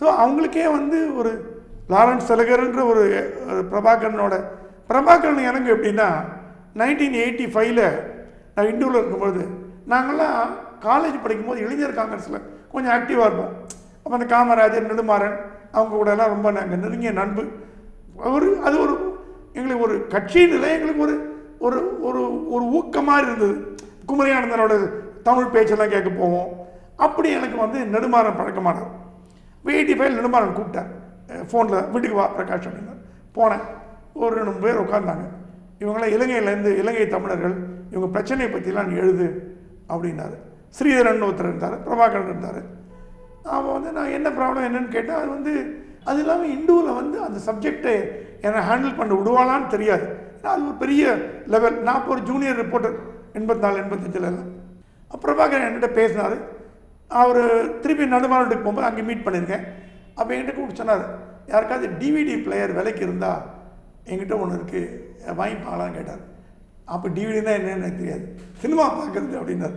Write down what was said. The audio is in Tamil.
ஸோ அவங்களுக்கே வந்து ஒரு லாரன்ஸ் செலகர்ன்ற ஒரு பிரபாகரன் எனக்கு எப்படின்னா 1985 நான் இண்டூரில் இருக்கும்போது நாங்கள்லாம் காலேஜ் படிக்கும்போது இளைஞர் காங்கிரஸில் கொஞ்சம் ஆக்டிவாக இருப்போம். அப்போ அந்த காமராஜர், நெடுமாறன் அவங்க கூட எல்லாம் ரொம்ப நாங்கள் நெருங்கிய நண்பு. அது ஒரு எங்களுக்கு ஒரு கட்சியில் எங்களுக்கு ஒரு ஒரு ஒரு ஒரு ஊக்கமாக இருந்தது. குமரியானந்தனோட தமிழ் பேச்செல்லாம் கேட்க போவோம். அப்படி எனக்கு வந்து நெடுமாறன் பழக்கமானார். 85 நெடுமாறன் கூப்பிட்டார் ஃபோனில், வீட்டுக்கு வா பிரகாஷ் அப்படின்னா. போனேன். ஒரு 2 பேர் உட்காந்தாங்க. இவங்களாம் இலங்கையிலேருந்து இலங்கை தமிழர்கள், இவங்க பிரச்சனையை பற்றிலாம் நீ எழுது அப்படின்னாரு. ஸ்ரீதரன் ஒருத்தர் இருந்தார், பிரபாகரன் இருந்தார். அவன் வந்து நான் என்ன ப்ராப்ளம் என்னன்னு கேட்டால், அது இல்லாமல் இந்துவில் வந்து அந்த சப்ஜெக்டை என்னை ஹேண்டில் பண்ண விடுவாளான்னு தெரியாது. அது ஒரு பெரிய லெவல். நான் இப்போ ஒரு ஜூனியர் ரிப்போர்ட்டர் 84, 85 எல்லாம். பிரபாகரன் என்கிட்ட பேசினார். அவர் திருப்பி நடுமாவட்டத்துக்கு போகும்போது அங்கே மீட் பண்ணியிருக்கேன். அப்போ என்கிட்ட கூப்பிட்டு சொன்னார், யாருக்காவது டிவிடி பிளேயர் விலைக்கு இருந்தால் என்கிட்ட ஒன்று இருக்குது, வாங்கிப்பாங்களான்னு கேட்டார். அப்போ டிவிடினா என்னன்னு எனக்கு தெரியாது. சினிமா பார்க்குறது அப்படின்னாரு.